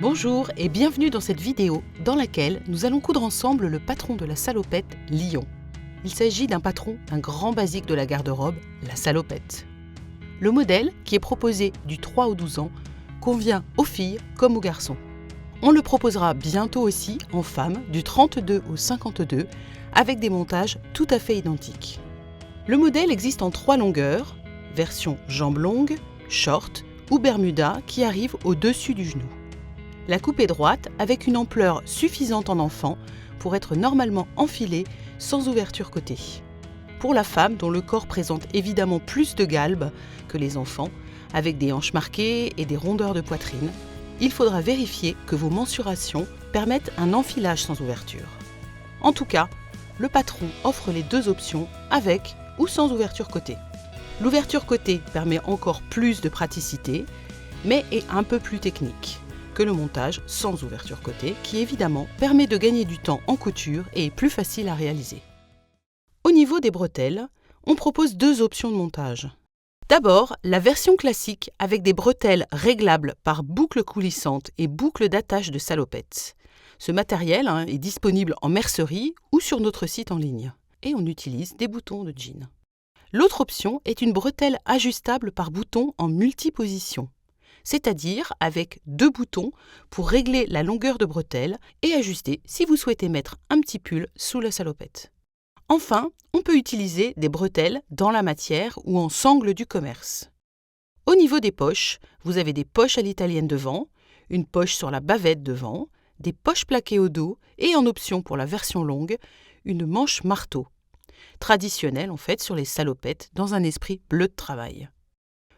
Bonjour et bienvenue dans cette vidéo dans laquelle nous allons coudre ensemble le patron de la salopette Lion. Il s'agit d'un patron d'un grand basique de la garde-robe, la salopette. Le modèle, qui est proposé du 3 au 12 ans, convient aux filles comme aux garçons. On le proposera bientôt aussi en femmes du 32 au 52 avec des montages tout à fait identiques. Le modèle existe en 3 longueurs, version jambes longues, short ou bermuda qui arrive au-dessus du genou. La coupe est droite avec une ampleur suffisante en enfant pour être normalement enfilée sans ouverture côté. Pour la femme dont le corps présente évidemment plus de galbe que les enfants, avec des hanches marquées et des rondeurs de poitrine, il faudra vérifier que vos mensurations permettent un enfilage sans ouverture. En tout cas, le patron offre les 2 options avec ou sans ouverture côté. L'ouverture côté permet encore plus de praticité, mais est un peu plus technique que le montage sans ouverture côté, qui évidemment permet de gagner du temps en couture et est plus facile à réaliser. Au niveau des bretelles, on propose 2 options de montage. D'abord, la version classique avec des bretelles réglables par boucle coulissante et boucle d'attache de salopette. Ce matériel est disponible en mercerie ou sur notre site en ligne. Et on utilise des boutons de jean. L'autre option est une bretelle ajustable par bouton en multiposition, c'est-à-dire avec 2 boutons pour régler la longueur de bretelle et ajuster si vous souhaitez mettre un petit pull sous la salopette. Enfin, on peut utiliser des bretelles dans la matière ou en sangle du commerce. Au niveau des poches, vous avez des poches à l'italienne devant, une poche sur la bavette devant, des poches plaquées au dos et en option pour la version longue, une manche marteau. Traditionnelle en fait sur les salopettes dans un esprit bleu de travail.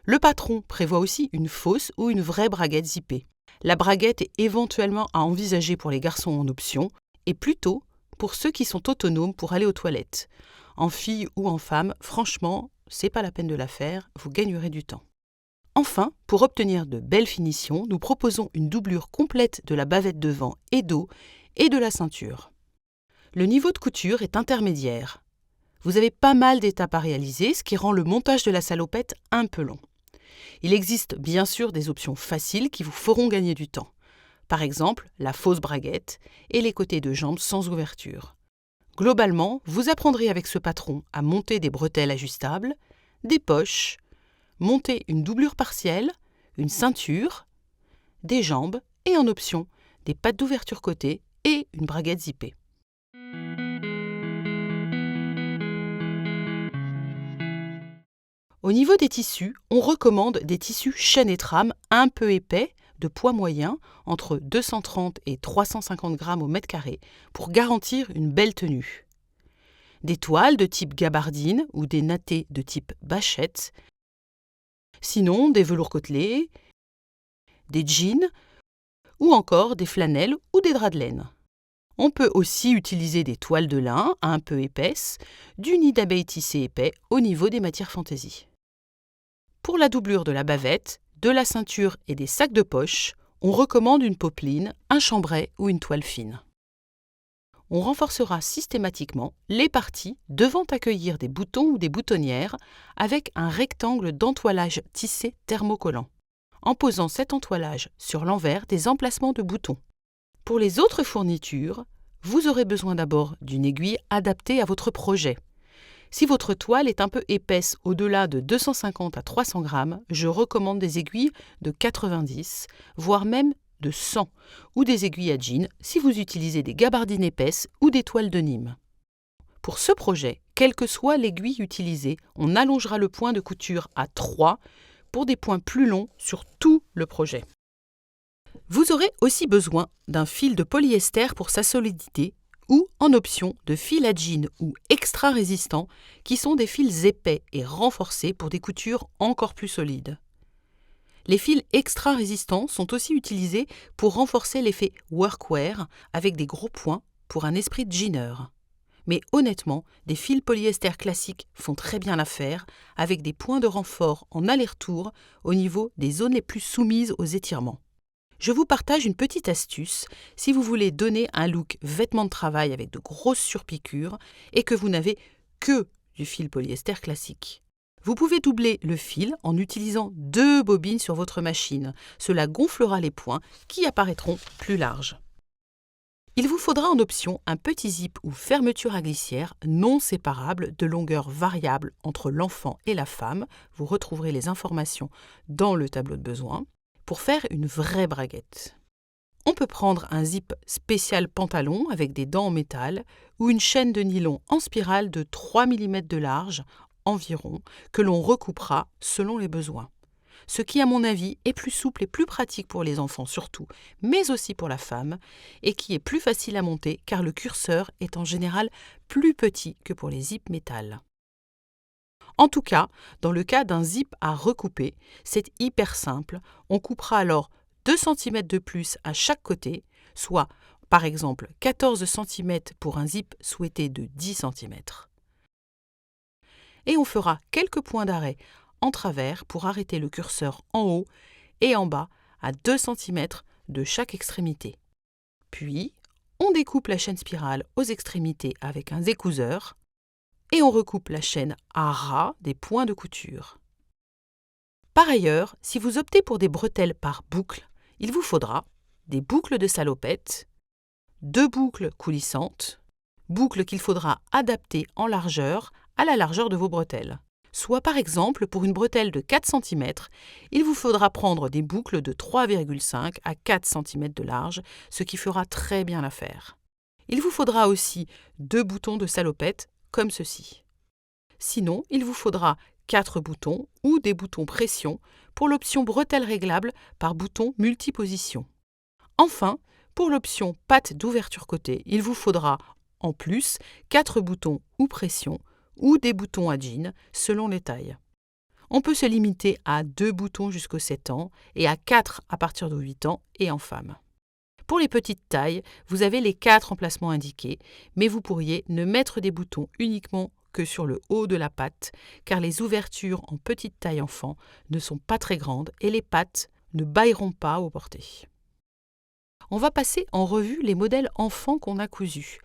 Le patron prévoit aussi une fausse ou une vraie braguette zippée. La braguette est éventuellement à envisager pour les garçons en option et plutôt pour ceux qui sont autonomes pour aller aux toilettes. En fille ou en femme, franchement, c'est pas la peine de la faire, vous gagnerez du temps. Enfin, pour obtenir de belles finitions, nous proposons une doublure complète de la bavette devant et dos et de la ceinture. Le niveau de couture est intermédiaire. Vous avez pas mal d'étapes à réaliser, ce qui rend le montage de la salopette un peu long. Il existe bien sûr des options faciles qui vous feront gagner du temps. Par exemple, la fausse braguette et les côtés de jambes sans ouverture. Globalement, vous apprendrez avec ce patron à monter des bretelles ajustables, des poches, monter une doublure partielle, une ceinture, des jambes et en option, des pattes d'ouverture côté et une braguette zippée. Au niveau des tissus, on recommande des tissus chaîne et trame un peu épais, de poids moyen, entre 230 et 350 grammes au mètre carré, pour garantir une belle tenue. Des toiles de type gabardine ou des nattés de type bachette, sinon des velours côtelés, des jeans ou encore des flanelles ou des draps de laine. On peut aussi utiliser des toiles de lin un peu épaisses, du nid d'abeille tissé épais au niveau des matières fantaisie. Pour la doublure de la bavette, de la ceinture et des sacs de poche, on recommande une popeline, un chambray ou une toile fine. On renforcera systématiquement les parties devant accueillir des boutons ou des boutonnières avec un rectangle d'entoilage tissé thermocollant, en posant cet entoilage sur l'envers des emplacements de boutons. Pour les autres fournitures, vous aurez besoin d'abord d'une aiguille adaptée à votre projet. Si votre toile est un peu épaisse au-delà de 250 à 300 grammes, je recommande des aiguilles de 90, voire même de 100, ou des aiguilles à jean si vous utilisez des gabardines épaisses ou des toiles de Nîmes. Pour ce projet, quelle que soit l'aiguille utilisée, on allongera le point de couture à 3 pour des points plus longs sur tout le projet. Vous aurez aussi besoin d'un fil de polyester pour sa solidité ou, en option, de fil à jean ou extra résistant qui sont des fils épais et renforcés pour des coutures encore plus solides. Les fils extra résistants sont aussi utilisés pour renforcer l'effet workwear avec des gros points pour un esprit de jeaner. Mais honnêtement, des fils polyester classiques font très bien l'affaire avec des points de renfort en aller-retour au niveau des zones les plus soumises aux étirements. Je vous partage une petite astuce si vous voulez donner un look vêtement de travail avec de grosses surpiqûres et que vous n'avez que du fil polyester classique. Vous pouvez doubler le fil en utilisant 2 bobines sur votre machine. Cela gonflera les points qui apparaîtront plus larges. Il vous faudra en option un petit zip ou fermeture à glissière non séparable de longueur variable entre l'enfant et la femme. Vous retrouverez les informations dans le tableau de besoin pour faire une vraie braguette. On peut prendre un zip spécial pantalon avec des dents en métal ou une chaîne de nylon en spirale de 3 mm de large environ que l'on recoupera selon les besoins. Ce qui, à mon avis, est plus souple et plus pratique pour les enfants surtout, mais aussi pour la femme, et qui est plus facile à monter car le curseur est en général plus petit que pour les zips métal. En tout cas, dans le cas d'un zip à recouper, c'est hyper simple. On coupera alors 2 cm de plus à chaque côté, soit par exemple 14 cm pour un zip souhaité de 10 cm. Et on fera quelques points d'arrêt en travers pour arrêter le curseur en haut et en bas à 2 cm de chaque extrémité. Puis, on découpe la chaîne spirale aux extrémités avec un découseur et on recoupe la chaîne à ras des points de couture. Par ailleurs, si vous optez pour des bretelles par boucle, il vous faudra des boucles de salopette, 2 boucles coulissantes, boucles qu'il faudra adapter en largeur à la largeur de vos bretelles. Soit par exemple, pour une bretelle de 4 cm, il vous faudra prendre des boucles de 3,5 à 4 cm de large, ce qui fera très bien l'affaire. Il vous faudra aussi 2 boutons de salopette, comme ceci. Sinon, il vous faudra 4 boutons ou des boutons pression pour l'option bretelle réglable par bouton multiposition. Enfin, pour l'option patte d'ouverture côté, il vous faudra en plus 4 boutons ou pression ou des boutons à jean selon les tailles. On peut se limiter à 2 boutons jusqu'aux 7 ans et à 4 à partir de 8 ans et en femme. Pour les petites tailles, vous avez les 4 emplacements indiqués, mais vous pourriez ne mettre des boutons uniquement que sur le haut de la patte, car les ouvertures en petite taille enfant ne sont pas très grandes et les pattes ne bâilleront pas au porté. On va passer en revue les modèles enfants qu'on a cousus.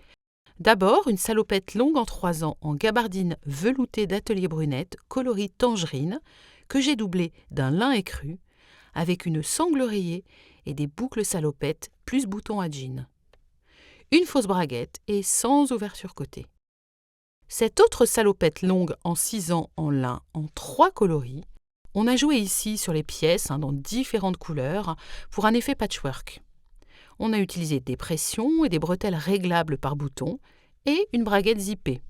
D'abord, une salopette longue en 3 ans en gabardine veloutée d'Atelier Brunette, coloris tangerine, que j'ai doublée d'un lin écru, avec une sangle rayée et des boucles salopettes plus boutons à jean. Une fausse braguette et sans ouverture côté. Cette autre salopette longue en 6 ans en lin en 3 coloris, on a joué ici sur les pièces dans différentes couleurs pour un effet patchwork. On a utilisé des pressions et des bretelles réglables par bouton et une braguette zippée.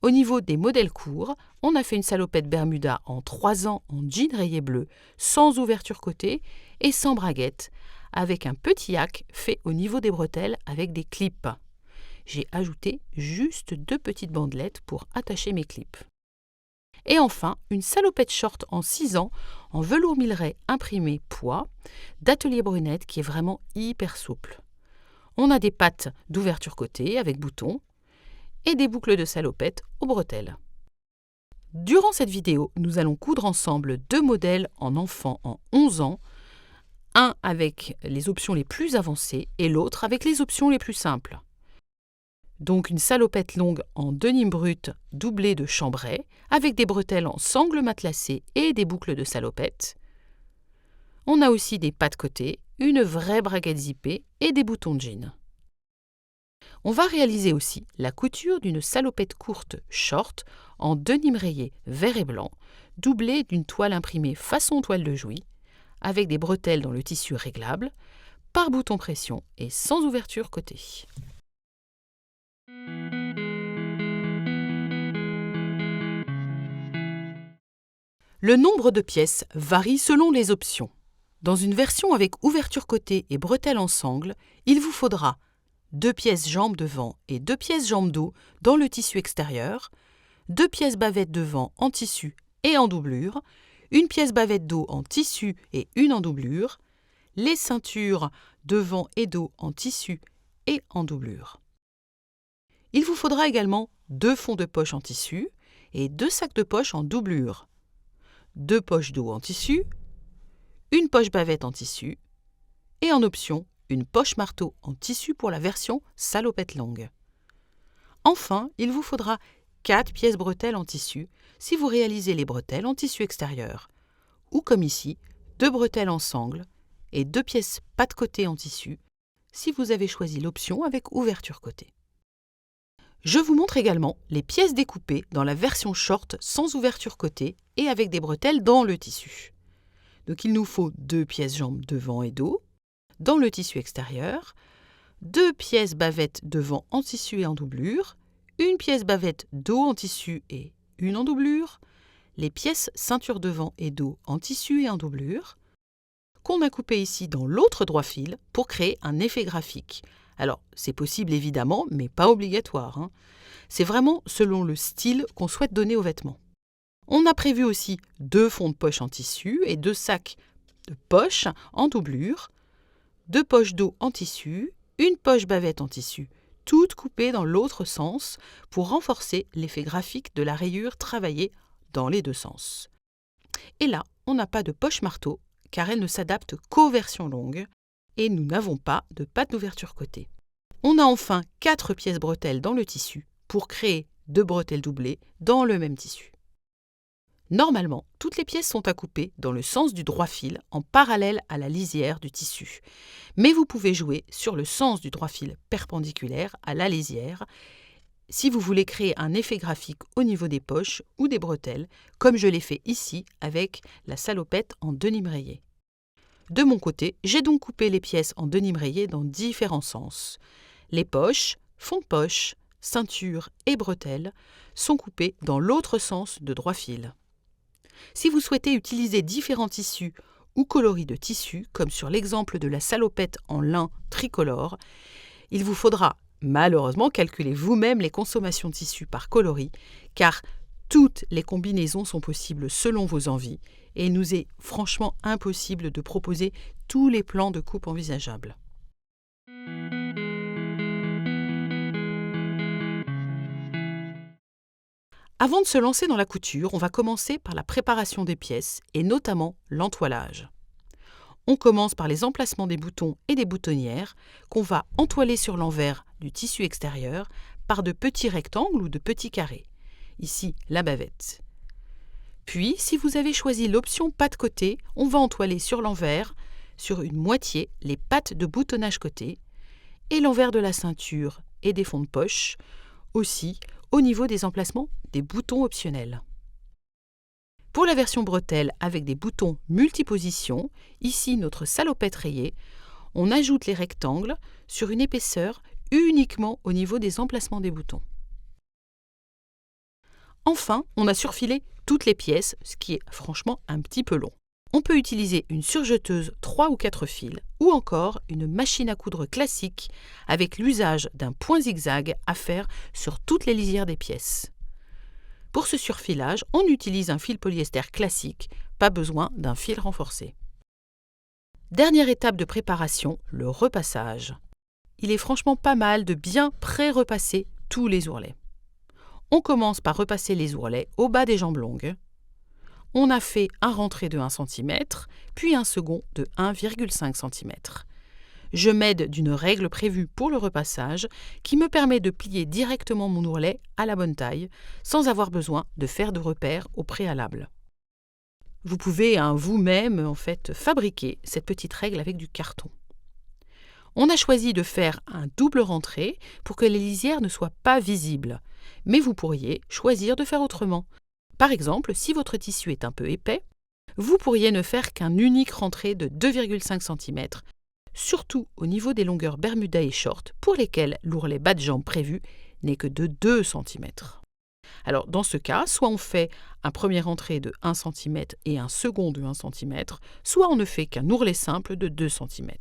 Au niveau des modèles courts, on a fait une salopette Bermuda en 3 ans en jean rayé bleu, sans ouverture côté et sans braguette, avec un petit hack fait au niveau des bretelles avec des clips. J'ai ajouté juste 2 petites bandelettes pour attacher mes clips. Et enfin, une salopette short en 6 ans en velours Milleray imprimé pois d'Atelier Brunette qui est vraiment hyper souple. On a des pattes d'ouverture côté avec boutons et des boucles de salopette aux bretelles. Durant cette vidéo, nous allons coudre ensemble 2 modèles en enfant en 11 ans, un avec les options les plus avancées et l'autre avec les options les plus simples. Donc une salopette longue en denim brut doublée de chambray avec des bretelles en sangle matelassée et des boucles de salopette. On a aussi des pattes côté, une vraie braguette zippée et des boutons de jean. On va réaliser aussi la couture d'une salopette courte short en denim rayé vert et blanc, doublée d'une toile imprimée façon toile de Jouy, avec des bretelles dans le tissu réglable, par bouton pression et sans ouverture côté. Le nombre de pièces varie selon les options. Dans une version avec ouverture côté et bretelles en sangle, il vous faudra 2 pièces jambes devant et 2 pièces jambes dos dans le tissu extérieur, 2 pièces bavettes devant en tissu et en doublure, une pièce bavette dos en tissu et une en doublure, les ceintures devant et dos en tissu et en doublure. Il vous faudra également 2 fonds de poche en tissu et 2 sacs de poche en doublure, 2 poches dos en tissu, une poche bavette en tissu et en option, une poche marteau en tissu pour la version salopette longue. Enfin, il vous faudra 4 pièces bretelles en tissu si vous réalisez les bretelles en tissu extérieur. Ou comme ici, 2 bretelles en sangle et 2 pièces pas de côté en tissu si vous avez choisi l'option avec ouverture côté. Je vous montre également les pièces découpées dans la version short sans ouverture côté et avec des bretelles dans le tissu. Donc il nous faut 2 pièces jambes devant et dos dans le tissu extérieur, 2 pièces bavettes devant en tissu et en doublure, une pièce bavette dos en tissu et une en doublure, les pièces ceinture devant et dos en tissu et en doublure, qu'on a coupé ici dans l'autre droit fil pour créer un effet graphique. Alors, c'est possible évidemment, mais pas obligatoire. C'est vraiment selon le style qu'on souhaite donner aux vêtements. On a prévu aussi 2 fonds de poche en tissu et 2 sacs de poche en doublure, 2 poches dos en tissu, une poche bavette en tissu, toutes coupées dans l'autre sens pour renforcer l'effet graphique de la rayure travaillée dans les deux sens. Et là, on n'a pas de poche marteau car elle ne s'adapte qu'aux versions longues et nous n'avons pas de patte d'ouverture côté. On a enfin 4 pièces bretelles dans le tissu pour créer 2 bretelles doublées dans le même tissu. Normalement, toutes les pièces sont à couper dans le sens du droit fil en parallèle à la lisière du tissu. Mais vous pouvez jouer sur le sens du droit fil perpendiculaire à la lisière si vous voulez créer un effet graphique au niveau des poches ou des bretelles, comme je l'ai fait ici avec la salopette en denim rayé. De mon côté, j'ai donc coupé les pièces en denim rayé dans différents sens. Les poches, fond de poche, ceinture et bretelles sont coupées dans l'autre sens de droit fil. Si vous souhaitez utiliser différents tissus ou coloris de tissu, comme sur l'exemple de la salopette en lin tricolore, il vous faudra malheureusement calculer vous-même les consommations de tissu par coloris, car toutes les combinaisons sont possibles selon vos envies et il nous est franchement impossible de proposer tous les plans de coupe envisageables. Avant de se lancer dans la couture, on va commencer par la préparation des pièces et notamment l'entoilage. On commence par les emplacements des boutons et des boutonnières qu'on va entoiler sur l'envers du tissu extérieur par de petits rectangles ou de petits carrés. Ici, la bavette. Puis, si vous avez choisi l'option patte côté, on va entoiler sur l'envers, sur une moitié, les pattes de boutonnage côté et l'envers de la ceinture et des fonds de poche, aussi au niveau des emplacements des boutons optionnels. Pour la version bretelle avec des boutons multipositions, ici notre salopette rayée, on ajoute les rectangles sur une épaisseur uniquement au niveau des emplacements des boutons. Enfin, on a surfilé toutes les pièces, ce qui est franchement un petit peu long. On peut utiliser une surjeteuse 3 ou 4 fils ou encore une machine à coudre classique avec l'usage d'un point zigzag à faire sur toutes les lisières des pièces. Pour ce surfilage, on utilise un fil polyester classique, pas besoin d'un fil renforcé. Dernière étape de préparation, le repassage. Il est franchement pas mal de bien pré-repasser tous les ourlets. On commence par repasser les ourlets au bas des jambes longues. On a fait un rentré de 1 cm, puis un second de 1,5 cm. Je m'aide d'une règle prévue pour le repassage qui me permet de plier directement mon ourlet à la bonne taille sans avoir besoin de faire de repères au préalable. Vous pouvez vous-même fabriquer cette petite règle avec du carton. On a choisi de faire un double rentré pour que les lisières ne soient pas visibles, mais vous pourriez choisir de faire autrement. Par exemple, si votre tissu est un peu épais, vous pourriez ne faire qu'un unique rentré de 2,5 cm, surtout au niveau des longueurs bermuda et short, pour lesquelles l'ourlet bas de jambe prévu n'est que de 2 cm. Alors dans ce cas, soit on fait un premier rentré de 1 cm et un second de 1 cm, soit on ne fait qu'un ourlet simple de 2 cm.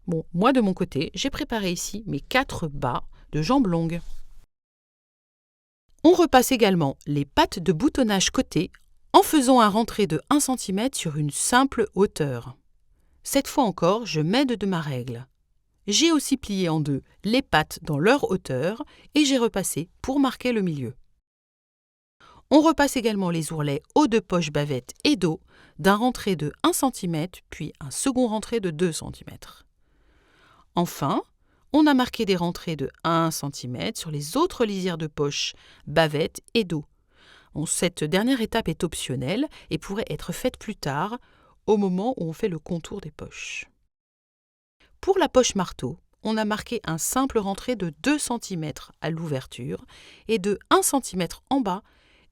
Bon, moi de mon côté, j'ai préparé ici mes 4 bas de jambes longues. On repasse également les pattes de boutonnage côté en faisant un rentré de 1 cm sur une simple hauteur. Cette fois encore, je m'aide de ma règle. J'ai aussi plié en deux les pattes dans leur hauteur et j'ai repassé pour marquer le milieu. On repasse également les ourlets haut de poche bavette et dos d'un rentré de 1 cm puis un second rentré de 2 cm. Enfin, on a marqué des rentrées de 1 cm sur les autres lisières de poche, bavette et dos. Cette dernière étape est optionnelle et pourrait être faite plus tard, au moment où on fait le contour des poches. Pour la poche marteau, on a marqué un simple rentrée de 2 cm à l'ouverture et de 1 cm en bas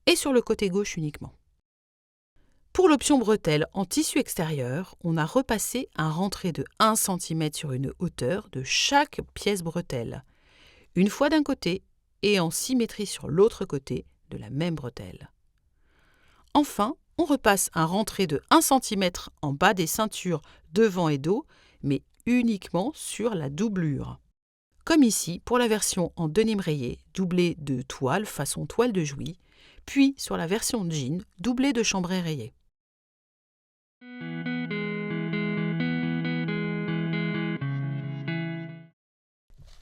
et sur le côté gauche uniquement. Pour l'option bretelle en tissu extérieur, on a repassé un rentré de 1 cm sur une hauteur de chaque pièce bretelle, une fois d'un côté et en symétrie sur l'autre côté de la même bretelle. Enfin, on repasse un rentré de 1 cm en bas des ceintures devant et dos, mais uniquement sur la doublure. Comme ici pour la version en denim rayé, doublée de toile façon toile de Jouy, puis sur la version jean, doublée de chambray rayé.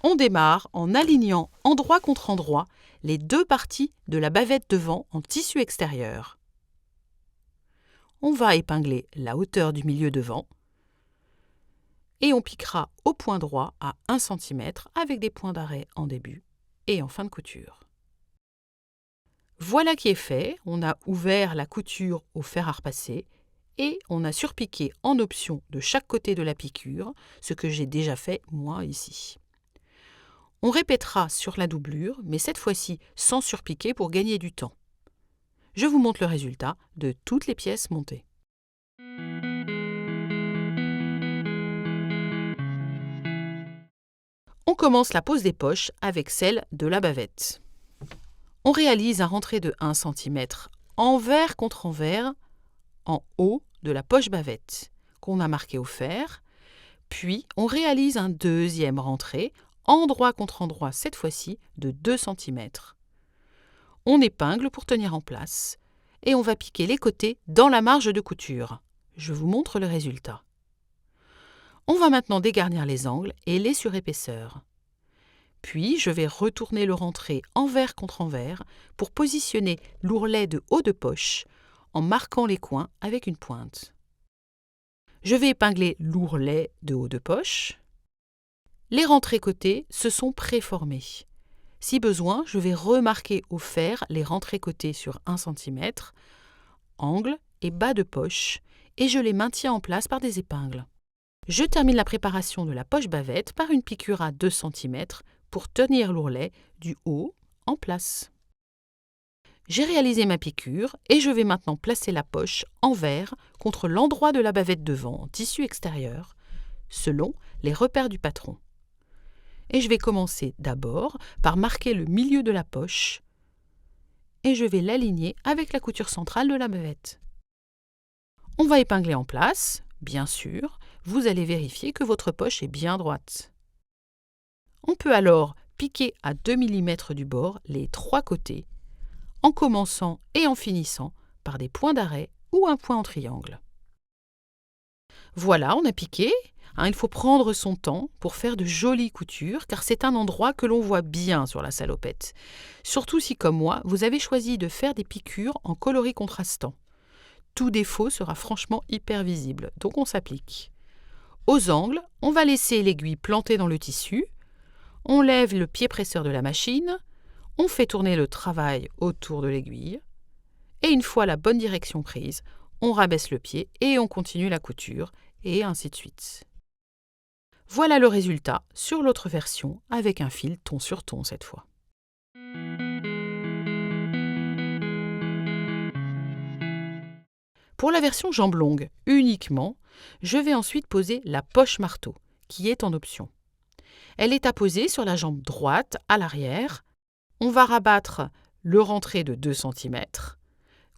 On démarre en alignant endroit contre endroit les deux parties de la bavette devant en tissu extérieur. On va épingler la hauteur du milieu devant et on piquera au point droit à 1 cm avec des points d'arrêt en début et en fin de couture. Voilà qui est fait, on a ouvert la couture au fer à repasser et on a surpiqué en option de chaque côté de la piqûre, ce que j'ai déjà fait moi ici. On répétera sur la doublure, mais cette fois-ci sans surpiquer pour gagner du temps. Je vous montre le résultat de toutes les pièces montées. On commence la pose des poches avec celle de la bavette. On réalise un rentré de 1 cm envers contre envers en haut de la poche bavette qu'on a marqué au fer, puis on réalise un deuxième rentré endroit contre endroit cette fois-ci de 2 cm. On épingle pour tenir en place et on va piquer les côtés dans la marge de couture. Je vous montre le résultat. On va maintenant dégarnir les angles et les surépaisseurs. Puis je vais retourner le rentré envers contre envers pour positionner l'ourlet de haut de poche en marquant les coins avec une pointe. Je vais épingler l'ourlet de haut de poche. Les rentrées côtés se sont préformées. Si besoin, je vais remarquer au fer les rentrées côtés sur 1 cm, angle et bas de poche, et je les maintiens en place par des épingles. Je termine la préparation de la poche bavette par une piqûre à 2 cm pour tenir l'ourlet du haut en place. J'ai réalisé ma piqûre et je vais maintenant placer la poche envers contre l'endroit de la bavette devant en tissu extérieur, selon les repères du patron. Et je vais commencer d'abord par marquer le milieu de la poche et je vais l'aligner avec la couture centrale de la bavette. On va épingler en place, bien sûr, vous allez vérifier que votre poche est bien droite. On peut alors piquer à 2 mm du bord les 3 côtés, en commençant et en finissant par des points d'arrêt ou un point en triangle. Voilà, on a piqué. Il faut prendre son temps pour faire de jolies coutures, car c'est un endroit que l'on voit bien sur la salopette. Surtout si, comme moi, vous avez choisi de faire des piqûres en coloris contrastants. Tout défaut sera franchement hyper visible, donc on s'applique. Aux angles, on va laisser l'aiguille plantée dans le tissu, on lève le pied presseur de la machine, on fait tourner le travail autour de l'aiguille, et une fois la bonne direction prise, on rabaisse le pied et on continue la couture, et ainsi de suite. Voilà le résultat sur l'autre version, avec un fil ton sur ton cette fois. Pour la version jambe longue uniquement, je vais ensuite poser la poche marteau, qui est en option. Elle est apposée sur la jambe droite à l'arrière. On va rabattre le rentré de 2 cm,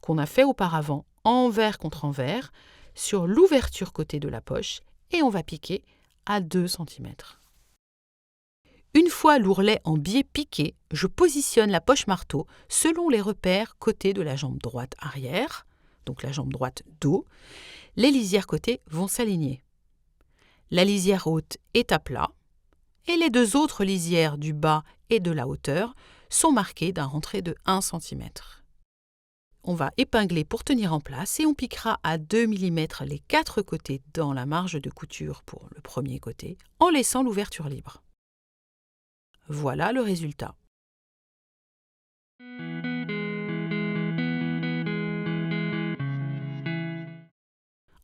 qu'on a fait auparavant envers contre envers, sur l'ouverture côté de la poche, et on va piquer à 2 cm. Une fois l'ourlet en biais piqué, je positionne la poche marteau selon les repères côté de la jambe droite arrière, donc la jambe droite dos. Les lisières côtés vont s'aligner. La lisière haute est à plat et les deux autres lisières du bas et de la hauteur sont marquées d'un rentré de 1 cm. On va épingler pour tenir en place et on piquera à 2 mm les 4 côtés dans la marge de couture pour le premier côté en laissant l'ouverture libre. Voilà le résultat.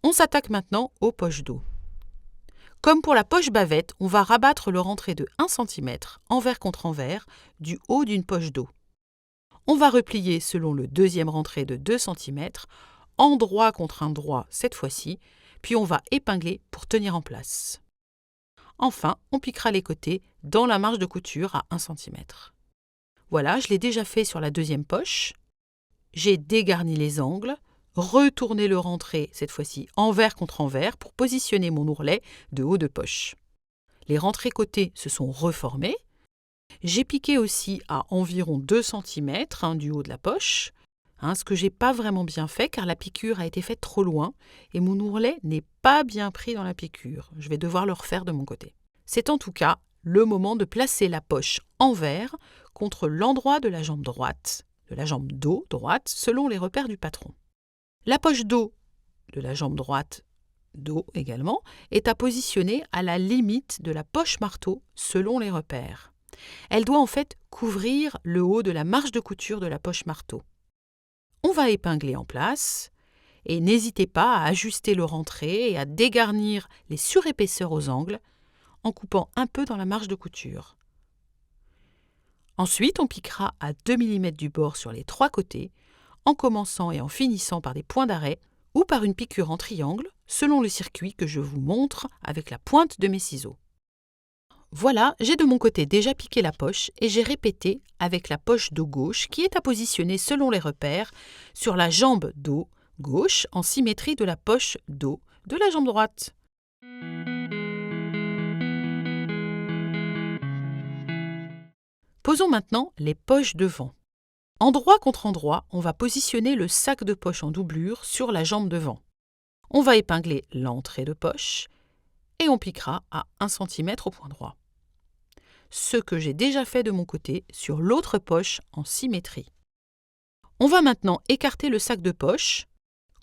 On s'attaque maintenant aux poches dos. Comme pour la poche bavette, on va rabattre le rentré de 1 cm, envers contre envers, du haut d'une poche dos. On va replier selon le deuxième rentré de 2 cm, endroit contre endroit cette fois-ci, puis on va épingler pour tenir en place. Enfin, on piquera les côtés dans la marge de couture à 1 cm. Voilà, je l'ai déjà fait sur la deuxième poche. J'ai dégarni les angles, retourné le rentré, cette fois-ci envers contre envers, pour positionner mon ourlet de haut de poche. Les rentrés côtés se sont reformés. J'ai piqué aussi à environ 2 cm du haut de la poche, ce que j'ai pas vraiment bien fait car la piqûre a été faite trop loin et mon ourlet n'est pas bien pris dans la piqûre. Je vais devoir le refaire de mon côté. C'est en tout cas le moment de placer la poche envers contre l'endroit de la jambe droite, de la jambe dos droite, selon les repères du patron. La poche dos de la jambe droite, dos également, est à positionner à la limite de la poche marteau selon les repères. Elle doit en fait couvrir le haut de la marge de couture de la poche marteau. On va épingler en place et n'hésitez pas à ajuster le rentré et à dégarnir les surépaisseurs aux angles en coupant un peu dans la marge de couture. Ensuite, on piquera à 2 mm du bord sur les 3 côtés, en commençant et en finissant par des points d'arrêt ou par une piqûre en triangle, selon le circuit que je vous montre avec la pointe de mes ciseaux. Voilà, j'ai de mon côté déjà piqué la poche et j'ai répété avec la poche dos gauche qui est à positionner selon les repères sur la jambe dos gauche en symétrie de la poche dos de la jambe droite. Posons maintenant les poches devant. Endroit contre endroit, on va positionner le sac de poche en doublure sur la jambe devant. On va épingler l'entrée de poche et on piquera à 1 cm au point droit. Ce que j'ai déjà fait de mon côté sur l'autre poche en symétrie. On va maintenant écarter le sac de poche,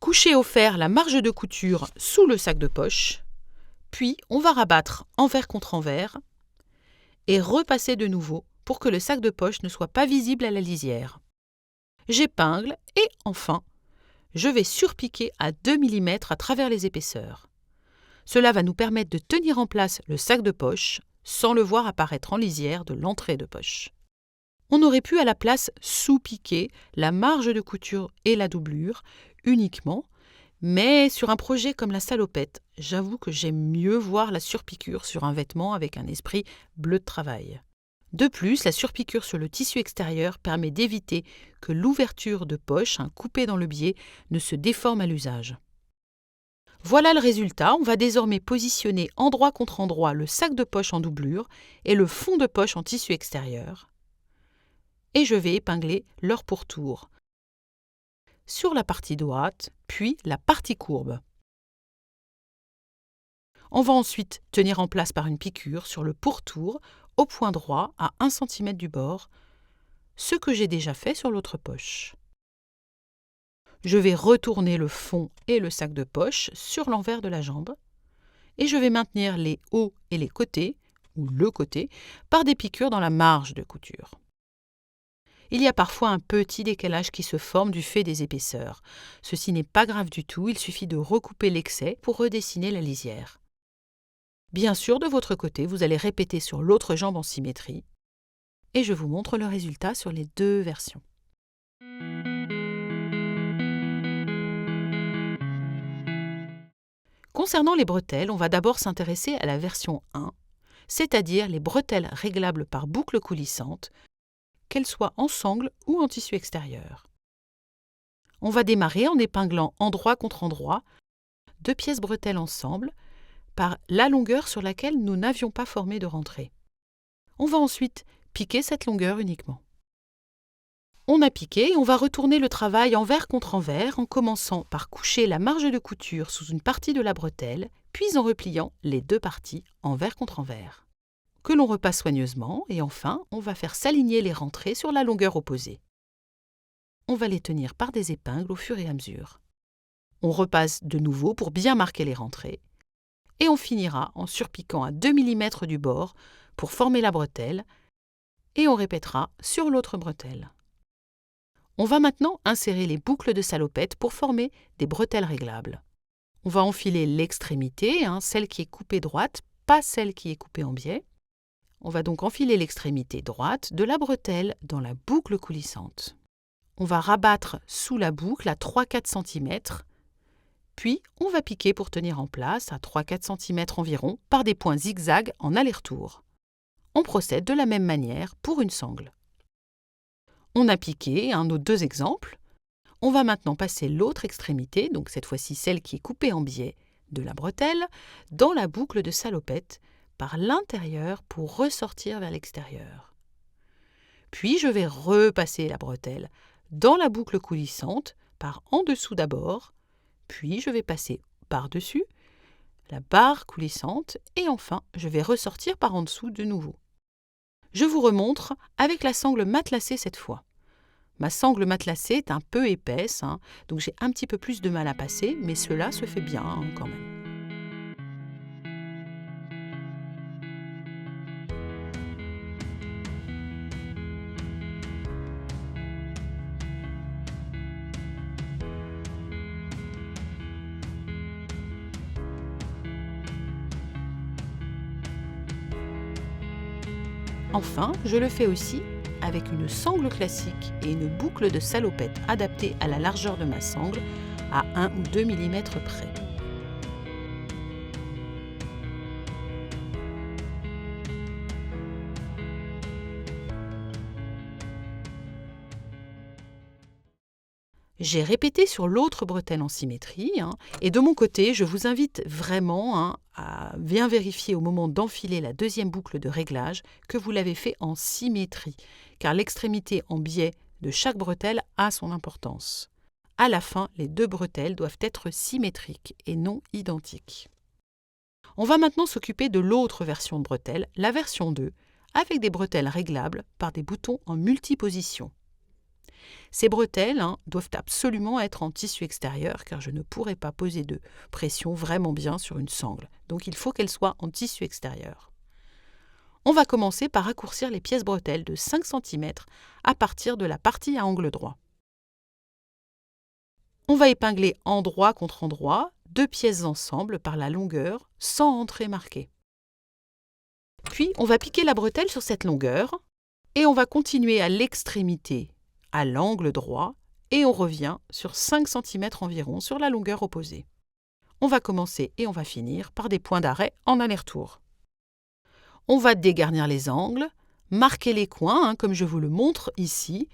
coucher au fer la marge de couture sous le sac de poche, puis on va rabattre envers contre envers et repasser de nouveau pour que le sac de poche ne soit pas visible à la lisière. J'épingle et enfin, je vais surpiquer à 2 mm à travers les épaisseurs. Cela va nous permettre de tenir en place le sac de poche sans le voir apparaître en lisière de l'entrée de poche. On aurait pu à la place sous-piquer la marge de couture et la doublure uniquement, mais sur un projet comme la salopette, j'avoue que j'aime mieux voir la surpiqûre sur un vêtement avec un esprit bleu de travail. De plus, la surpiqûre sur le tissu extérieur permet d'éviter que l'ouverture de poche, coupée dans le biais, ne se déforme à l'usage. Voilà le résultat, on va désormais positionner endroit contre endroit le sac de poche en doublure et le fond de poche en tissu extérieur. Et je vais épingler leur pourtour sur la partie droite, puis la partie courbe. On va ensuite tenir en place par une piqûre sur le pourtour au point droit à 1 cm du bord, ce que j'ai déjà fait sur l'autre poche. Je vais retourner le fond et le sac de poche sur l'envers de la jambe et je vais maintenir les hauts et les côtés, ou le côté, par des piqûres dans la marge de couture. Il y a parfois un petit décalage qui se forme du fait des épaisseurs. Ceci n'est pas grave du tout, il suffit de recouper l'excès pour redessiner la lisière. Bien sûr, de votre côté, vous allez répéter sur l'autre jambe en symétrie et je vous montre le résultat sur les deux versions. Concernant les bretelles, on va d'abord s'intéresser à la version 1, c'est-à-dire les bretelles réglables par boucle coulissante, qu'elles soient en sangle ou en tissu extérieur. On va démarrer en épinglant endroit contre endroit 2 pièces bretelles ensemble par la longueur sur laquelle nous n'avions pas formé de rentrée. On va ensuite piquer cette longueur uniquement. On a piqué et on va retourner le travail envers contre envers en commençant par coucher la marge de couture sous une partie de la bretelle, puis en repliant les 2 parties envers contre envers, que l'on repasse soigneusement et enfin on va faire s'aligner les rentrées sur la longueur opposée. On va les tenir par des épingles au fur et à mesure. On repasse de nouveau pour bien marquer les rentrées et on finira en surpiquant à 2 mm du bord pour former la bretelle et on répétera sur l'autre bretelle. On va maintenant insérer les boucles de salopette pour former des bretelles réglables. On va enfiler l'extrémité, celle qui est coupée droite, pas celle qui est coupée en biais. On va donc enfiler l'extrémité droite de la bretelle dans la boucle coulissante. On va rabattre sous la boucle à 3-4 cm, puis on va piquer pour tenir en place à 3-4 cm environ par des points zigzags en aller-retour. On procède de la même manière pour une sangle. On a piqué nos 2 exemples. On va maintenant passer l'autre extrémité, donc cette fois-ci celle qui est coupée en biais de la bretelle, dans la boucle de salopette par l'intérieur pour ressortir vers l'extérieur. Puis je vais repasser la bretelle dans la boucle coulissante par en dessous d'abord, puis je vais passer par-dessus la barre coulissante et enfin je vais ressortir par en dessous de nouveau. Je vous remontre avec la sangle matelassée cette fois. Ma sangle matelassée est un peu épaisse, donc j'ai un petit peu plus de mal à passer, mais cela se fait bien quand même. Enfin, je le fais aussi avec une sangle classique et une boucle de salopette adaptée à la largeur de ma sangle à 1 ou 2 mm près. J'ai répété sur l'autre bretelle en symétrie et de mon côté, je vous invite vraiment à bien vérifier au moment d'enfiler la deuxième boucle de réglage que vous l'avez fait en symétrie, car l'extrémité en biais de chaque bretelle a son importance. À la fin, les 2 bretelles doivent être symétriques et non identiques. On va maintenant s'occuper de l'autre version de bretelle, la version 2, avec des bretelles réglables par des boutons en multiposition. Ces bretelles doivent absolument être en tissu extérieur car je ne pourrai pas poser de pression vraiment bien sur une sangle. Donc il faut qu'elles soient en tissu extérieur. On va commencer par raccourcir les pièces bretelles de 5 cm à partir de la partie à angle droit. On va épingler endroit contre endroit 2 pièces ensemble par la longueur sans entrée marquée. Puis on va piquer la bretelle sur cette longueur et on va continuer à l'extrémité à l'angle droit et on revient sur 5 cm environ sur la longueur opposée. On va commencer et on va finir par des points d'arrêt en aller-retour. On va dégarnir les angles, marquer les coins comme je vous le montre ici,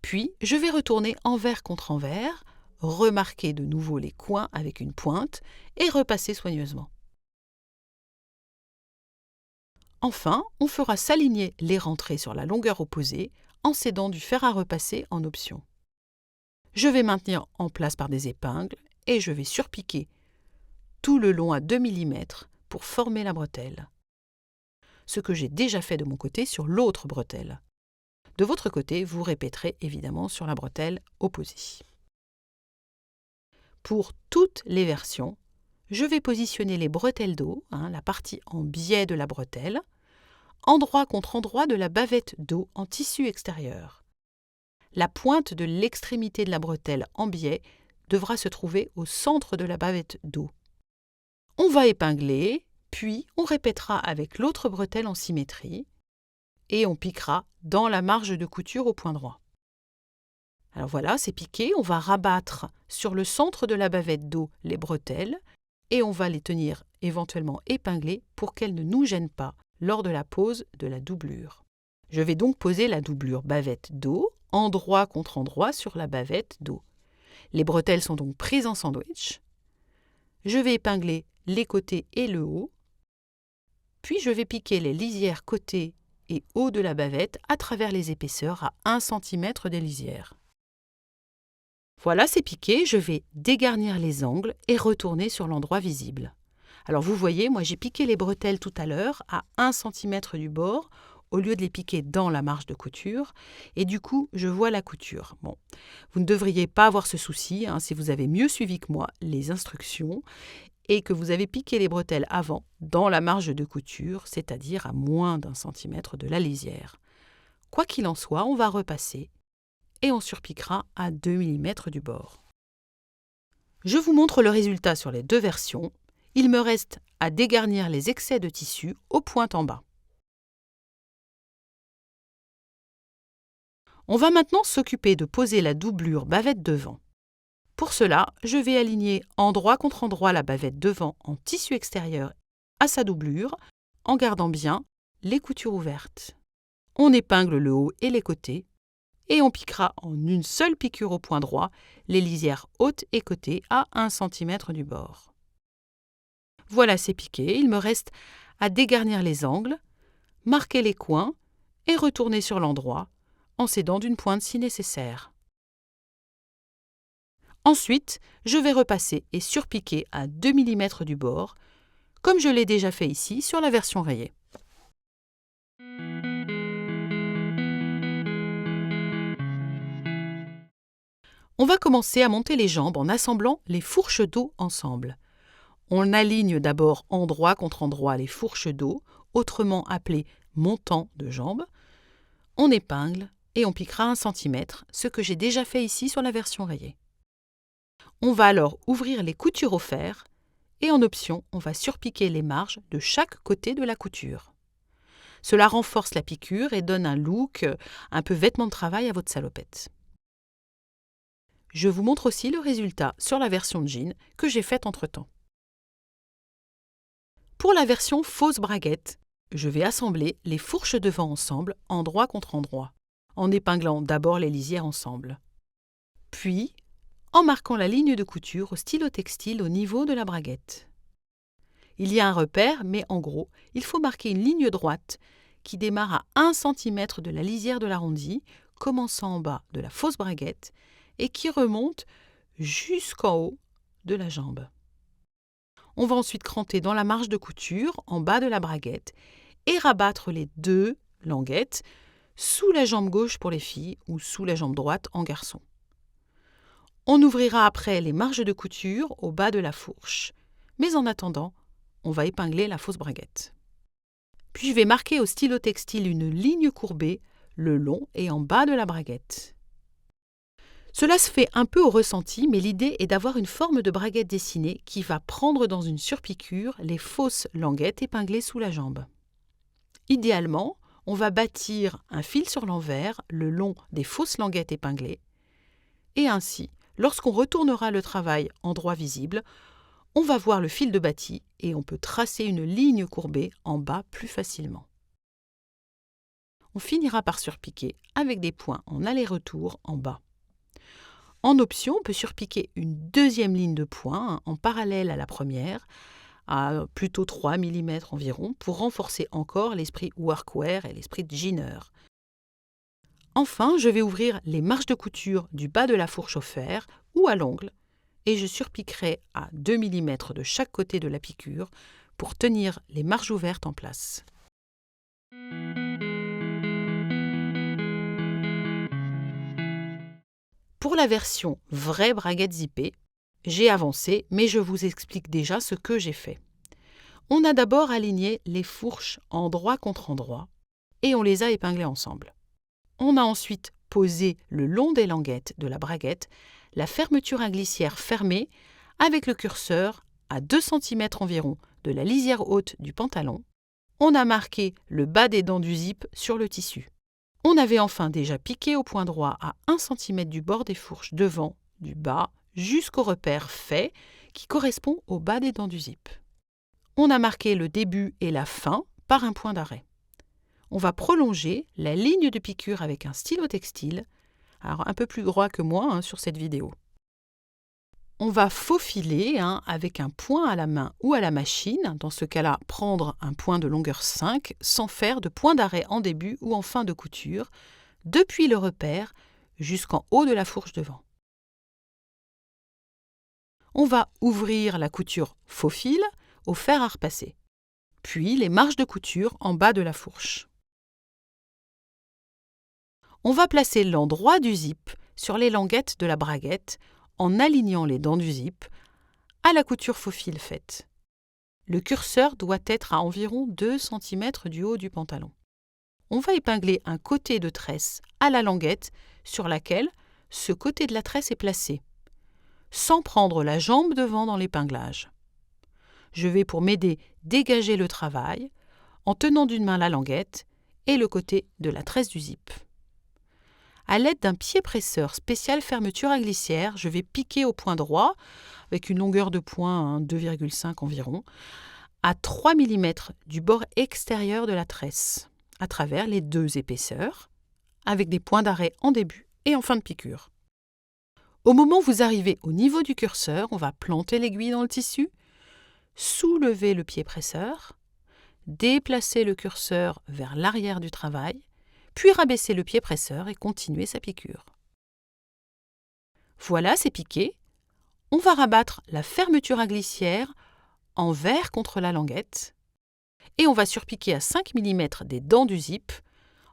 puis je vais retourner envers contre envers, remarquer de nouveau les coins avec une pointe et repasser soigneusement. Enfin, on fera s'aligner les rentrées sur la longueur opposée en s'aidant du fer à repasser en option. Je vais maintenir en place par des épingles et je vais surpiquer tout le long à 2 mm pour former la bretelle. Ce que j'ai déjà fait de mon côté sur l'autre bretelle. De votre côté, vous répéterez évidemment sur la bretelle opposée. Pour toutes les versions, je vais positionner les bretelles d'eau, la partie en biais de la bretelle, endroit contre endroit de la bavette d'eau en tissu extérieur. La pointe de l'extrémité de la bretelle en biais devra se trouver au centre de la bavette d'eau. On va épingler, puis on répétera avec l'autre bretelle en symétrie et on piquera dans la marge de couture au point droit. Alors voilà, c'est piqué, on va rabattre sur le centre de la bavette d'eau les bretelles et on va les tenir éventuellement épinglées pour qu'elles ne nous gênent pas lors de la pose de la doublure. Je vais donc poser la doublure bavette d'eau, endroit contre endroit sur la bavette d'eau. Les bretelles sont donc prises en sandwich. Je vais épingler les côtés et le haut, puis je vais piquer les lisières côté et haut de la bavette à travers les épaisseurs à 1 cm des lisières. Voilà, c'est piqué, je vais dégarnir les angles et retourner sur l'endroit visible. Alors vous voyez, moi j'ai piqué les bretelles tout à l'heure à 1 cm du bord au lieu de les piquer dans la marge de couture et du coup je vois la couture. Bon, vous ne devriez pas avoir ce souci si vous avez mieux suivi que moi les instructions et que vous avez piqué les bretelles avant dans la marge de couture, c'est-à-dire à moins d'1 centimètre de la lisière. Quoi qu'il en soit, on va repasser et on surpiquera à 2 mm du bord. Je vous montre le résultat sur les deux versions. Il me reste à dégarnir les excès de tissu aux pointes en bas. On va maintenant s'occuper de poser la doublure bavette devant. Pour cela, je vais aligner endroit contre endroit la bavette devant en tissu extérieur à sa doublure, en gardant bien les coutures ouvertes. On épingle le haut et les côtés, et on piquera en une seule piqûre au point droit les lisières hautes et côtés à 1 centimètre du bord. Voilà, c'est piqué, il me reste à dégarnir les angles, marquer les coins et retourner sur l'endroit, en s'aidant d'une pointe si nécessaire. Ensuite, je vais repasser et surpiquer à 2 mm du bord, comme je l'ai déjà fait ici sur la version rayée. On va commencer à monter les jambes en assemblant les fourches dos ensemble. On aligne d'abord endroit contre endroit les fourches dos, autrement appelées montants de jambes. On épingle et on piquera 1 cm, ce que j'ai déjà fait ici sur la version rayée. On va alors ouvrir les coutures au fer et en option, on va surpiquer les marges de chaque côté de la couture. Cela renforce la piqûre et donne un look un peu vêtement de travail à votre salopette. Je vous montre aussi le résultat sur la version jean que j'ai faite entre-temps. Pour la version fausse braguette, je vais assembler les fourches devant ensemble, endroit contre endroit, en épinglant d'abord les lisières ensemble. Puis, en marquant la ligne de couture au stylo textile au niveau de la braguette. Il y a un repère, mais en gros, il faut marquer une ligne droite qui démarre à 1 cm de la lisière de l'arrondi, commençant en bas de la fausse braguette, et qui remonte jusqu'en haut de la jambe. On va ensuite cranter dans la marge de couture en bas de la braguette et rabattre les deux languettes sous la jambe gauche pour les filles ou sous la jambe droite en garçon. On ouvrira après les marges de couture au bas de la fourche, mais en attendant, on va épingler la fausse braguette. Puis je vais marquer au stylo textile une ligne courbée le long et en bas de la braguette. Cela se fait un peu au ressenti, mais l'idée est d'avoir une forme de braguette dessinée qui va prendre dans une surpiqûre les fausses languettes épinglées sous la jambe. Idéalement, on va bâtir un fil sur l'envers le long des fausses languettes épinglées, et ainsi, lorsqu'on retournera le travail endroit visible, on va voir le fil de bâti et on peut tracer une ligne courbée en bas plus facilement. On finira par surpiquer avec des points en aller-retour en bas. En option, on peut surpiquer une deuxième ligne de points en parallèle à la première, à plutôt 3 mm environ, pour renforcer encore l'esprit workwear et l'esprit jeaner. Enfin, je vais ouvrir les marges de couture du bas de la fourche au fer ou à l'ongle et je surpiquerai à 2 mm de chaque côté de la piqûre pour tenir les marges ouvertes en place. Pour la version vraie braguette zippée, j'ai avancé, mais je vous explique déjà ce que j'ai fait. On a d'abord aligné les fourches endroit contre endroit et on les a épinglées ensemble. On a ensuite posé le long des languettes de la braguette la fermeture à glissière fermée avec le curseur à 2 cm environ de la lisière haute du pantalon. On a marqué le bas des dents du zip sur le tissu. On avait enfin déjà piqué au point droit à 1 cm du bord des fourches devant, du bas, jusqu'au repère fait qui correspond au bas des dents du zip. On a marqué le début et la fin par un point d'arrêt. On va prolonger la ligne de piqûre avec un stylo textile, alors un peu plus droit que moi sur cette vidéo. On va faufiler avec un point à la main ou à la machine, dans ce cas-là prendre un point de longueur 5 sans faire de point d'arrêt en début ou en fin de couture, depuis le repère jusqu'en haut de la fourche devant. On va ouvrir la couture faux fil au fer à repasser, puis les marges de couture en bas de la fourche. On va placer l'endroit du zip sur les languettes de la braguette en alignant les dents du zip à la couture faux fil faite. Le curseur doit être à environ 2 cm du haut du pantalon. On va épingler un côté de tresse à la languette sur laquelle ce côté de la tresse est placé, sans prendre la jambe devant dans l'épinglage. Je vais, pour m'aider, dégager le travail en tenant d'une main la languette et le côté de la tresse du zip. À l'aide d'un pied presseur spécial fermeture à glissière, je vais piquer au point droit, avec une longueur de point 2,5 environ, à 3 mm du bord extérieur de la tresse, à travers les 2 épaisseurs, avec des points d'arrêt en début et en fin de piqûre. Au moment où vous arrivez au niveau du curseur, on va planter l'aiguille dans le tissu, soulever le pied presseur, déplacer le curseur vers l'arrière du travail, puis rabaisser le pied presseur et continuer sa piqûre. Voilà, c'est piqué. On va rabattre la fermeture à glissière envers contre la languette et on va surpiquer à 5 mm des dents du zip